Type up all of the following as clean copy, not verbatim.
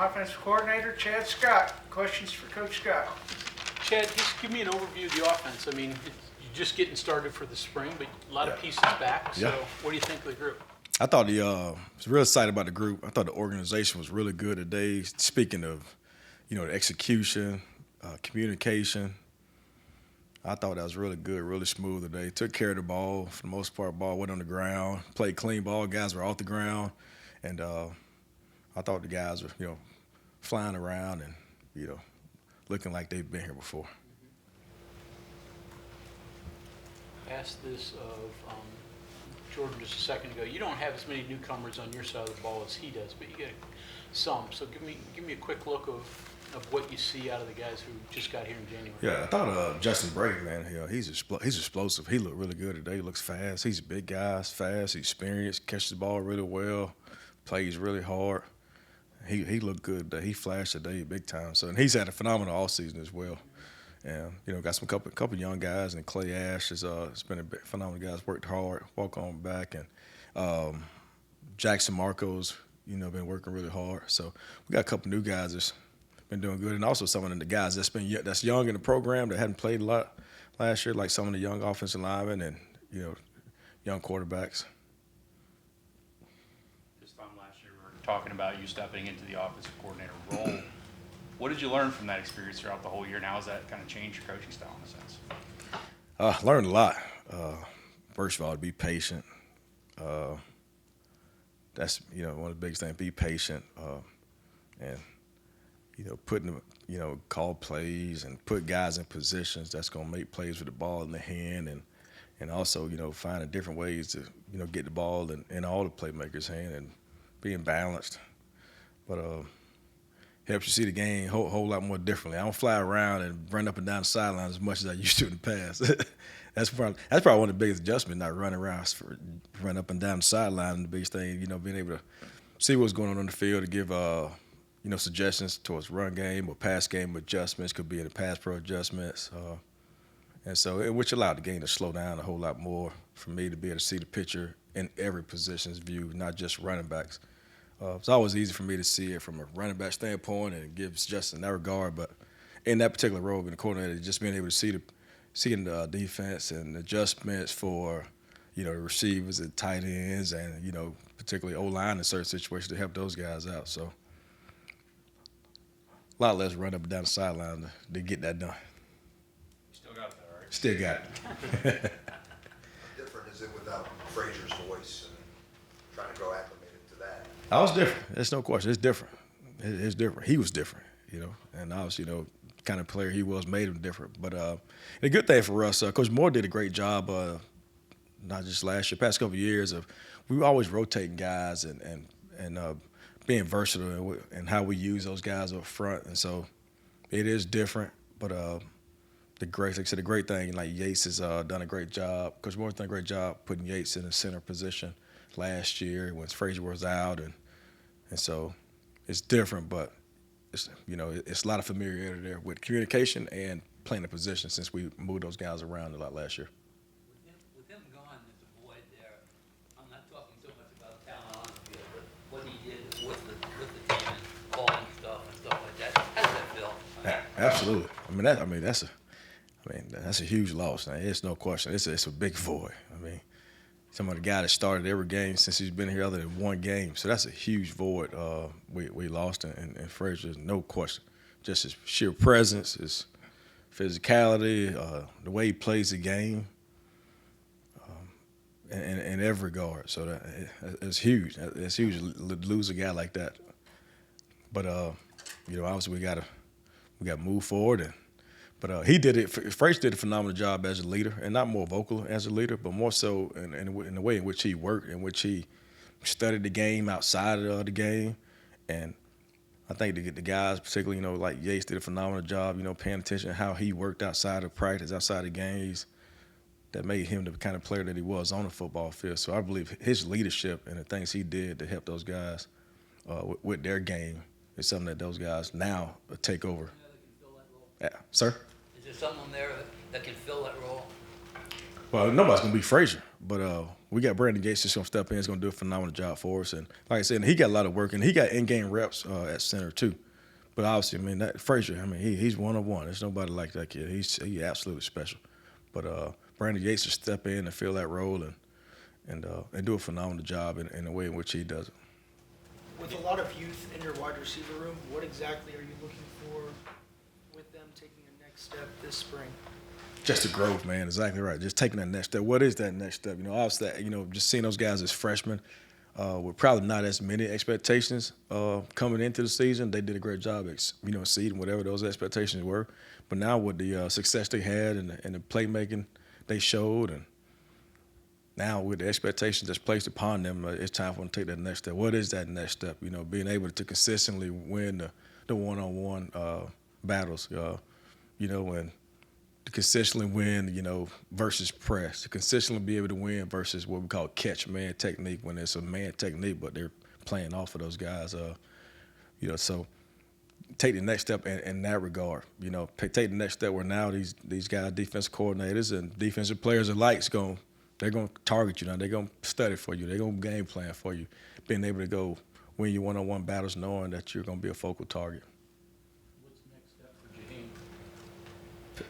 offensive coordinator, Chad Scott. Questions for Coach Scott? Chad, just give me an overview of the offense. I mean, you're just getting started for the spring, but a lot of pieces back. So what do you think of the group? I thought I was real excited about the group. I thought the organization was really good today. Speaking of, the execution, communication, I thought that was really good, really smooth today. Took care of the ball for the most part. Ball went on the ground, played clean ball. Guys were off the ground, and I thought the guys were, flying around and, looking like they've been here before. I asked this of Jordan just a second ago. You don't have as many newcomers on your side of the ball as he does, but you get some. So give me a quick look of what you see out of the guys who just got here in January. Yeah, I thought Justin Brady, man, he's explosive. He looked really good today. He looks fast. He's a big guy. He's fast. He's experienced. Catches the ball really well. Plays really hard. He looked good today. He flashed today big time. So, and he's had a phenomenal offseason as well. And, got some couple young guys, and Clay Ash has been a phenomenal guy. Worked hard, walk on back, and Jackson Marcos, been working really hard. So we got a couple new guys that's been doing good, and also some of the guys that's young in the program that hadn't played a lot last year, like some of the young offensive linemen and young quarterbacks. This time last year, we were talking about you stepping into the offensive coordinator role. What did you learn from that experience throughout the whole year? Now, has that kind of changed your coaching style in a sense? Learned a lot. First of all, to be patient. That's one of the biggest things. Be patient, and putting call plays and put guys in positions that's gonna make plays with the ball in the hand, and also finding different ways to get the ball in all the playmakers' hand and being balanced. But helps you see the game a whole lot more differently. I don't fly around and run up and down the sideline as much as I used to in the past. That's probably one of the biggest adjustments, not running around, run up and down the sideline. The biggest thing, being able to see what's going on the field, to give suggestions towards run game or pass game adjustments. Could be in the pass pro adjustments, and so which allowed the game to slow down a whole lot more for me to be able to see the picture in every position's view, not just running backs. It's always easy for me to see it from a running back standpoint and give suggestions in that regard, but in that particular role, being a coordinator, just being able to see the defense and adjustments for the receivers and tight ends and particularly O-line in certain situations to help those guys out. So a lot less run up and down the sideline to get that done. You still got that, right? Still got it. How different is it without Frazier's voice and trying to go acclimated to that? I was different. There's no question. It's different. It's different. He was different, and I was, kind of player he was made him different. But the good thing for us, Coach Moore did a great job, not just last year, past couple of years, of we were always rotating guys and being versatile and how we use those guys up front. And so it is different, but the great thing, like Yates has done a great job. Coach Moore's done a great job putting Yates in the center position last year when Frazier was out, and so it's different, but it's it's a lot of familiarity there with communication and playing the position since we moved those guys around a lot last year. With him gone, there's a void there. I'm not talking so much about talent on the field, but what he did with the team and calling stuff and stuff like that. How does that feel? Absolutely. That's a huge loss. Now, it's no question. It's a big void. Some of the guy that started every game since he's been here other than one game. So that's a huge void we lost in Frazier, no question. Just his sheer presence, his physicality, the way he plays the game, in every regard. So it's huge. It's huge to lose a guy like that. But obviously we got to move forward. But he did it. Frazier did a phenomenal job as a leader, and not more vocal as a leader, but more so in the way in which he worked, in which he studied the game outside of the game. And I think the guys, particularly like Yates, did a phenomenal job, paying attention to how he worked outside of practice, outside of games, that made him the kind of player that he was on the football field. So I believe his leadership and the things he did to help those guys with their game is something that those guys now take over. Yeah, sir? Is there someone there that can fill that role? Well, nobody's going to be Frazier, but we got Brandon Gates that's going to step in. He's going to do a phenomenal job for us. And like I said, he got a lot of work, and he got in-game reps at center too. But obviously, I mean, that Frazier, I mean, he's one-on-one. There's nobody like that kid. He's absolutely special. But Brandon Yates will step in and fill that role and do a phenomenal job in the way in which he does it. With a lot of youth in your wide receiver room, what exactly are you looking for with them taking a next step this spring? Just the growth, man. Exactly right. Just taking that next step. What is that next step? You know, obviously, just seeing those guys as freshmen with probably not as many expectations coming into the season. They did a great job, exceeding whatever those expectations were. But now with the success they had and the playmaking they showed, and now with the expectations that's placed upon them, it's time for them to take that next step. What is that next step? You know, being able to consistently win the one-on-one battles, and to consistently win, versus press, to consistently be able to win versus what we call catch man technique, when it's a man technique, but they're playing off of those guys. So take the next step in that regard. Take the next step where now these guys, defensive coordinators and defensive players alike, they're going to target you now. They're going to study for you. They're going to game plan for you. Being able to go win your one-on-one battles knowing that you're going to be a focal target. What's the next step for Jaheim?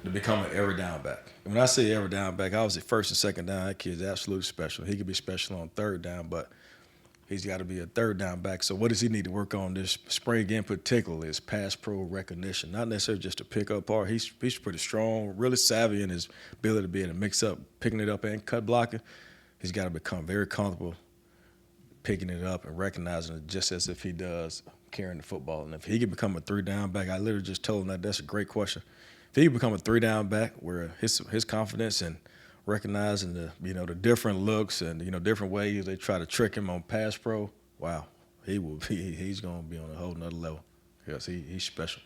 To become an every down back. And when I say every down back, obviously first and second down, that kid's absolutely special. He could be special on third down, but he's got to be a third down back. So what does he need to work on this spring in particular is pass pro recognition, not necessarily just to pick up part. He's pretty strong, really savvy in his ability to be able to mix up, picking it up and cut blocking. He's got to become very comfortable picking it up and recognizing it just as if he does carrying the football. And if he can become a three down back, I literally just told him that's a great question. If he can become a three down back where his confidence and recognizing the different looks and different ways they try to trick him on pass pro, wow, he's going to be on a whole nother level because he's special.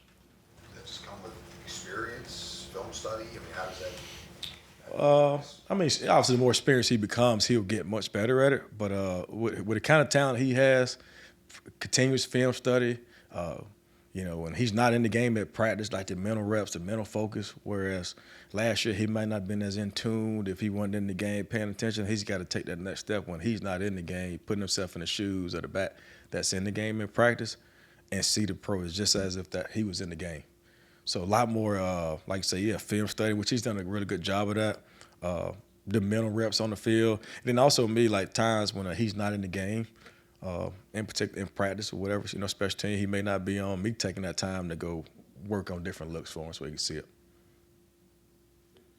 Does that just come with experience, film study? I mean, how does that? Obviously, the more experience he becomes, he'll get much better at it. But with the kind of talent he has, continuous film study, when he's not in the game at practice, like the mental reps, the mental focus, whereas last year he might not have been as in tune if he wasn't in the game paying attention. He's got to take that next step when he's not in the game, putting himself in the shoes of the back that's in the game in practice, and see the pros just as if that he was in the game. So a lot more, film study, which he's done a really good job of that. The mental reps on the field. And then also times when he's not in the game, in particular in practice or whatever, special team, he may not be on, me taking that time to go work on different looks for him so he can see it.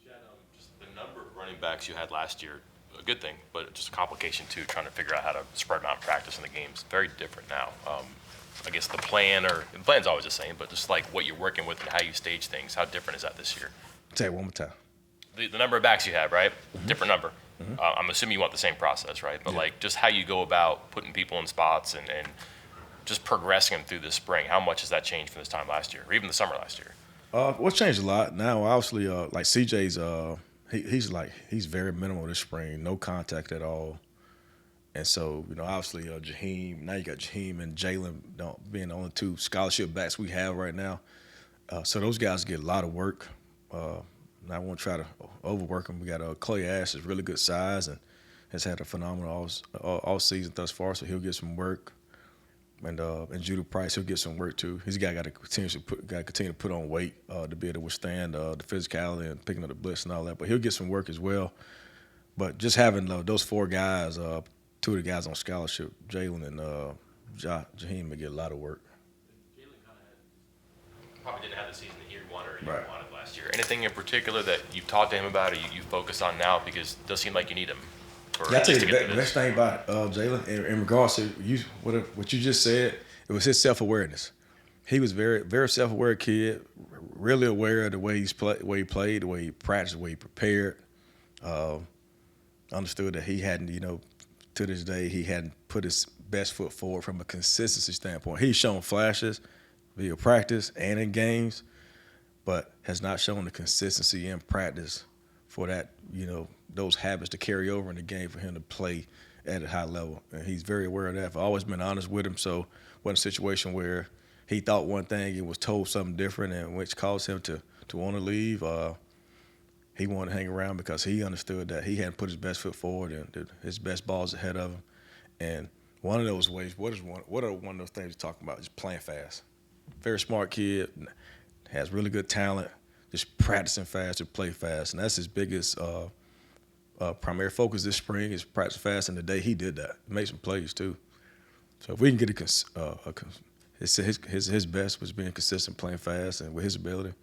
Chad, just the number of running backs you had last year, a good thing, but just a complication too, trying to figure out how to spread them out in practice in the games. Very different now. I guess the plan's always the same, but just like what you're working with and how you stage things, how different is that this year? Say it one more time. The number of backs you have, right? Mm-hmm. Different number. Mm-hmm. I'm assuming you want the same process, right? But just how you go about putting people in spots and just progressing them through this spring. How much has that changed from this time last year, or even the summer last year? What's changed a lot now? Obviously, CJ's, he's very minimal this spring, no contact at all. And so, obviously, Jaheim, now you got Jaheim and Jalen being the only two scholarship backs we have right now. So those guys get a lot of work. I won't try to overwork them. We got Clay Ash is really good size and has had a phenomenal all season thus far, so he'll get some work. And Judah Price, he'll get some work too. He's got to continue to put on weight to be able to withstand the physicality and picking up the blitz and all that. But he'll get some work as well. But just having those four guys, two of the guys on scholarship, Jalen and Jaheim, will get a lot of work. Jalen probably didn't have the season that he wanted or he Right. wanted last year. Anything in particular that you've talked to him about or you focus on now, because it does seem like you need him? I tell you, the best thing about Jalen, in regards to what you just said, it was his self-awareness. He was very, very self-aware kid, really aware of the way he played, the way he practiced, the way he prepared. Understood that he hadn't, to this day, he hadn't put his best foot forward from a consistency standpoint. He's shown flashes via practice and in games, but has not shown the consistency in practice for that, those habits to carry over in the game for him to play at a high level. And he's very aware of that. I've always been honest with him, so it wasn't a situation where he thought one thing and was told something different, and which caused him to want to leave. he wanted to hang around because he understood that he hadn't put his best foot forward and that his best ball is ahead of him. And one of those ways, what are one of those things you're talking about? Just playing fast. Very smart kid, has really good talent, just practicing fast to play fast. And that's his biggest primary focus this spring is practice fast. And today he did that. He made some plays too. So if we can get his best was being consistent, playing fast, and with his ability,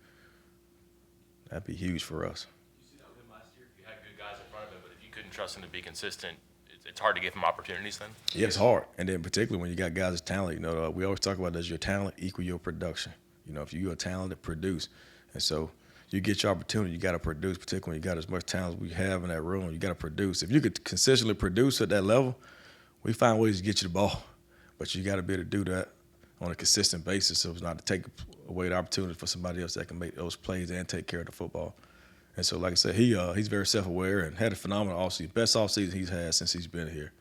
that'd be huge for us. You see that with him last year? You had good guys in front of him, but if you couldn't trust him to be consistent, it's hard to give him opportunities then? Yeah, it's hard. And then particularly when you got guys with talent, we always talk about does your talent equal your production? If you're a talented, produce. And so you get your opportunity, you got to produce, particularly when you got as much talent as we have in that room, you got to produce. If you could consistently produce at that level, we find ways to get you the ball. But you got to be able to do that on a consistent basis so it's not to take away the opportunity for somebody else that can make those plays and take care of the football. And so, like I said, he's very self-aware and had a phenomenal offseason, best offseason he's had since he's been here.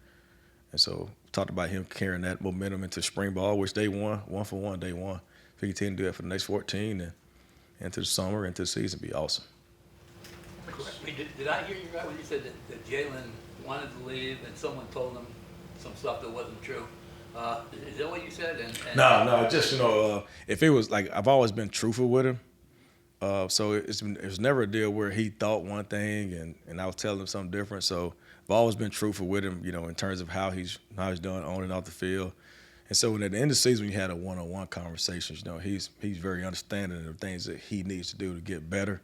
And so, talked about him carrying that momentum into spring ball, which day one for one, day one. If he continue to do that for the next 14 and into the summer, into the season, it'd be awesome. Did I hear you right when you said that Jalen wanted to leave and someone told him some stuff that wasn't true? Is that what you said? No, just, if it was like, I've always been truthful with him. So it was never a deal where he thought one thing and I was telling him something different. So I've always been truthful with him, in terms of how he's done on and off the field. And so when at the end of the season, we had a one-on-one conversation, he's very understanding of the things that he needs to do to get better.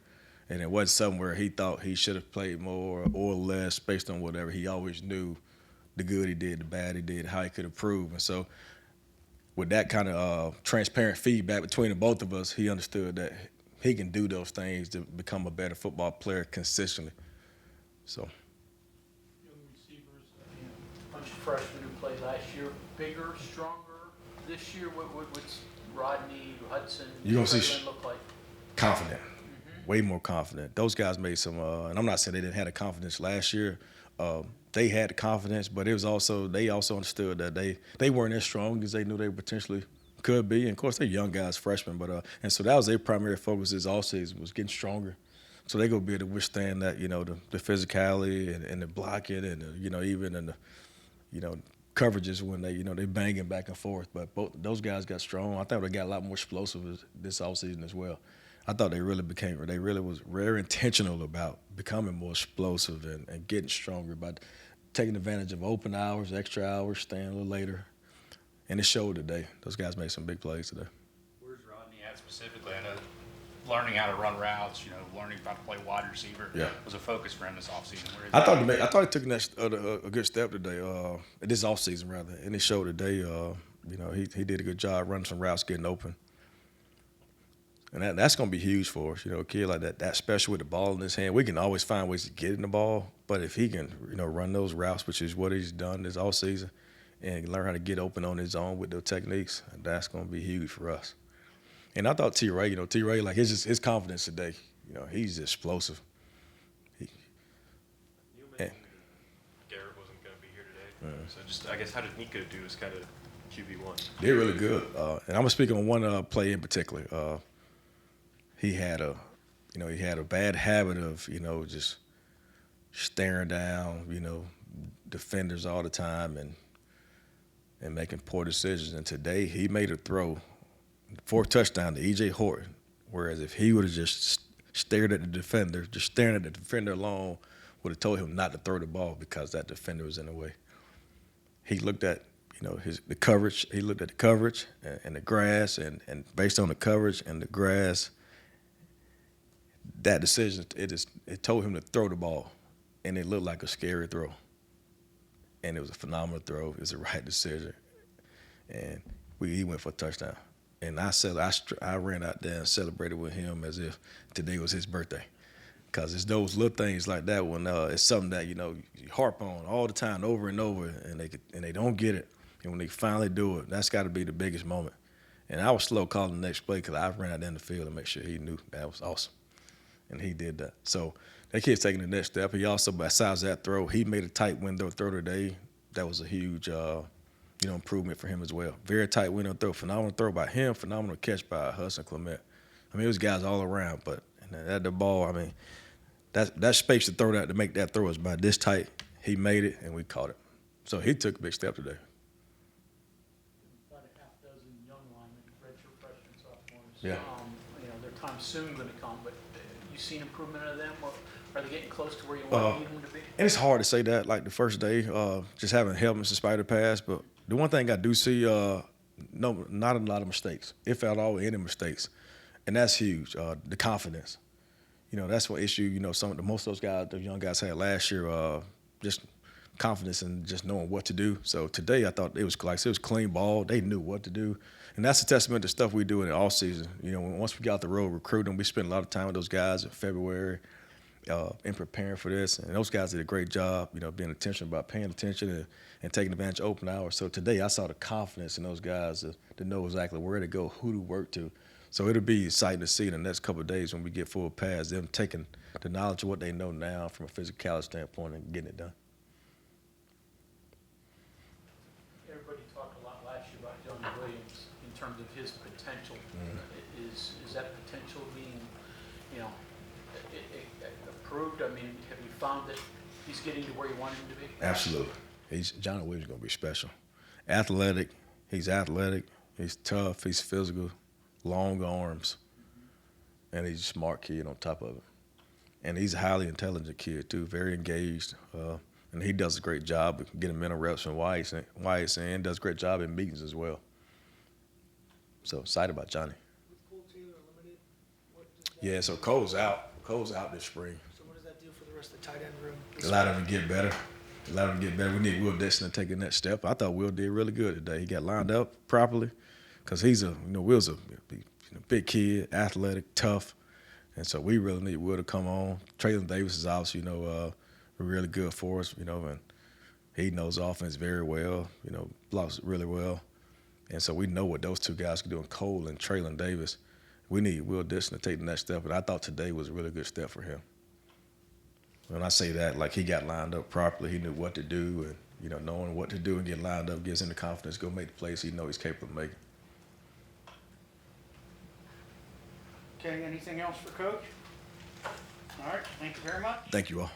And it wasn't something where he thought he should have played more or less based on whatever. He always knew the good he did, the bad he did, how he could improve. And so with that kind of transparent feedback between the both of us, he understood that he can do those things to become a better football player consistently. So. Young receivers, a bunch of freshmen who played last year, bigger, stronger this year. What's Rodney, Hudson, You're gonna see Braylon look like? Confident, way more confident. Those guys made some, and I'm not saying they didn't have the confidence last year. They had the confidence, but they also understood that they weren't as strong as they knew they potentially could be. And of course, they're young guys, freshmen, but and so that was their primary focus this offseason was getting stronger. So they're gonna be able to withstand that, the physicality and the blocking and even in the coverages when they banging back and forth. But both those guys got strong. I think they got a lot more explosive this offseason as well. I thought they really was very intentional about becoming more explosive and getting stronger by taking advantage of open hours, extra hours, staying a little later. And it showed today. Those guys made some big plays today. Where's Rodney at specifically? I know learning how to run routes, learning how to play wide receiver was a focus for him this offseason. I thought he took a good step today, this offseason rather, and it showed today. He did a good job running some routes, getting open. And that's going to be huge for us. A kid like that special with the ball in his hand. We can always find ways to get in the ball, but if he can, run those routes, which is what he's done this offseason, and learn how to get open on his own with those techniques, that's going to be huge for us. And I thought T-Ray, like his confidence today, he's explosive. You mentioned Garrett wasn't going to be here today. So I guess how did Nico do as kind of QB1? They're really good. And I'm going to speak on one play in particular. He had a bad habit of, just staring down, defenders all the time and making poor decisions. And today he made a throw, 4th touchdown to E.J. Horton, whereas if he would have just staring at the defender alone, would have told him not to throw the ball because that defender was in the way. He looked at, the coverage. He looked at the coverage and the grass, and based on the coverage and the grass, that decision, it told him to throw the ball, and it looked like a scary throw. And it was a phenomenal throw. It was the right decision. And he went for a touchdown. And I ran out there and celebrated with him as if today was his birthday. Because it's those little things like that when it's something that, you harp on all the time, over and over, and they don't get it. And when they finally do it, that's got to be the biggest moment. And I was slow calling the next play because I ran out there in the field to make sure he knew that was awesome. And he did that. So that kid's taking the next step. He also, besides that throw, he made a tight window throw today. That was a huge, improvement for him as well. Very tight window throw. Phenomenal throw by him. Phenomenal catch by Hudson Clement. It was guys all around. But at the ball, that space to throw that, to make that throw is about this tight. He made it, and we caught it. So he took a big step today. About a half dozen young linemen, redshirt freshmen, sophomores. Yeah. Their time's soon going to come, but you seen improvement of them, or are they getting close to where you want them to be? And it's hard to say that, like the first day, just having helmets and spider pass. But the one thing I do see, no, not a lot of mistakes, if at all any mistakes, and that's huge. The confidence, that's what issue. Most of those guys, the young guys had last year, just confidence and just knowing what to do. So today, I thought it was clean ball. They knew what to do, and that's a testament to stuff we do in the off season. Once we got out the road recruiting, we spent a lot of time with those guys in February. In preparing for this, and those guys did a great job, paying attention and taking advantage of open hours. So today I saw the confidence in those guys to know exactly where to go, who to work to. So it'll be exciting to see in the next couple of days when we get full pads, them taking the knowledge of what they know now from a physicality standpoint and getting it done. Everybody talked a lot last year about Johnny Williams in terms of his potential. Is that potential being, approved? I mean, have you found that he's getting to where you want him to be? Absolutely. Johnny Williams going to be special. He's athletic, he's tough, he's physical, long arms, and he's a smart kid on top of it. And he's a highly intelligent kid too, very engaged, and he does a great job of getting mental reps from YSN, and does a great job in meetings as well. So excited about Johnny. With Cole Taylor limited, what does that Yeah, so Cole's out this spring. So what does that do for the rest of the tight end room? Allow them to get better. We need Will Dixon to take the next step. I thought Will did really good today. He got lined up properly because Will's a big kid, athletic, tough, and so we really need Will to come on. Traylon Davis is obviously really good for us, and he knows offense very well. Blocks really well, and so we know what those two guys can do. And Cole and Traylon Davis. We need Will Dixon to take the next step, and I thought today was a really good step for him. When I say that, like he got lined up properly, he knew what to do, and knowing what to do and get lined up gives him the confidence to go make the plays he knows he's capable of making. Okay, anything else for Coach? All right, thank you very much. Thank you all.